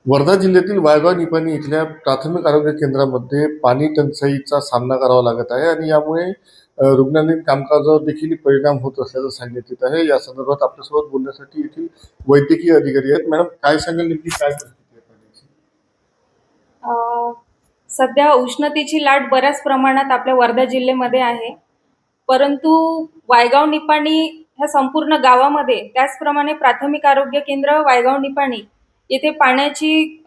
वर्धा जिल्ह्यातील वायगाव निपाणी इथल्या प्राथमिक आरोग्य केंद्रामध्ये पाणी टंचाईचा सामना करावा लागत आहे आणि यामुळे रुग्णालयीन कामकाजावर देखील परिणाम होत असल्याचं सांगण्यात येत आहे. या संदर्भात आपल्यासोबत बोलण्यासाठी येथील वैद्यकीय अधिकारी आहेत. मॅडम, काय सांगाल, नेमकी काय परिस्थिती आहे पाण्याची? अ, सध्या उष्णतेची लाट बऱ्याच प्रमाणात आपल्या वर्धा जिल्ह्यामध्ये आहे. परंतु वायगाव निपाणी ह्या संपूर्ण गावामध्ये, त्याचप्रमाणे प्राथमिक आरोग्य केंद्र वायगाव निपाणी येथे पाण्याची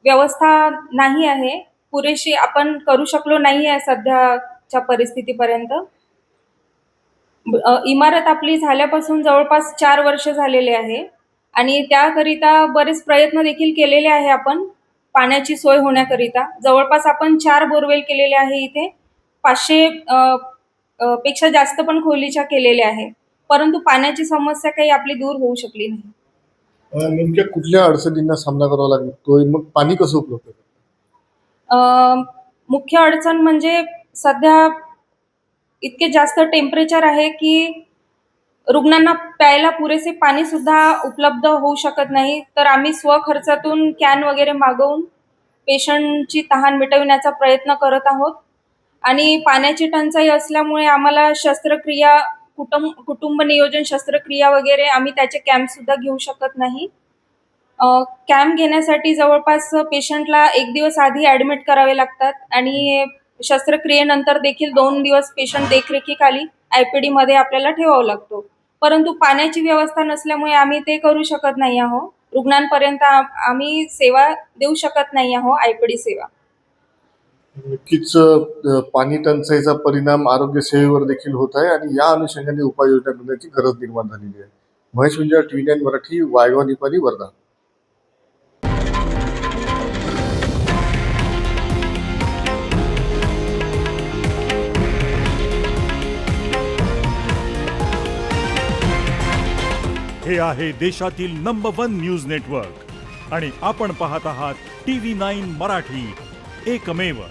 व्यवस्था नाही आहे. पुरेशी आपण करू शकलो नाही आहे सध्याच्या परिस्थितीपर्यंत. इमारत आपली झाल्यापासून जवळपास 4 वर्ष झालेले आहे आणि त्याकरिता बरेच प्रयत्न देखील केलेले आहे आपण पाण्याची सोय होण्याकरिता. जवळपास आपण 4 बोरवेल केलेले आहे इथे. 500 पेक्षा जास्त पण खोलीच्या केलेल्या आहे. परंतु पाण्याची समस्या काही आपली दूर होऊ शकली नाही. नेमक्या कुठल्या अडचणींना सामना करावा लागतोय, मग पाणी कसं उपलब्ध आहे? मुख्य अडचण म्हणजे सध्या इतके जास्त टेम्परेचर आहे की रुग्णांना प्यायला पुरेसे पाणी सुद्धा उपलब्ध होऊ शकत नाही. तर आम्ही स्वखर्चातून कॅन वगैरे मागवून पेशंटची तहान मिटविण्याचा प्रयत्न करत आहोत. आणि पाण्याची टंचाई असल्यामुळे आम्हाला शस्त्रक्रिया, कुटुंब नियोजन शस्त्रक्रिया वगैरे आम्ही त्याचे कॅम्प सुद्धा घेऊ शकत नाही. कॅम्प घेण्यासाठी जवळपास पेशंटला 1 दिवस आधी ॲडमिट करावे लागतात आणि शस्त्रक्रियेनंतर देखील 2 दिवस पेशंट देखरेखीखाली IPDमध्ये आपल्याला ठेवावा लागतो. परंतु पाण्याची व्यवस्था नसल्यामुळे आम्ही ते करू शकत नाही आहोत. रुग्णांपर्यंत आम्ही सेवा देऊ शकत नाही आहोत, IPD सेवा. नक्कीच पाणी टंचाईचा परिणाम आरोग्य सेवेवर देखील होत आहे आणि या अनुषंगाने उपाययोजना करण्याची गरज निर्माण झालेली आहे. महेश विंजाळ, TV9 मराठी, वायगाव निपाणी, वर्धा. हे आहे देशातील नंबर 1 न्यूज नेटवर्क आणि आपण पाहत आहात TV9 मराठी, एकमेव.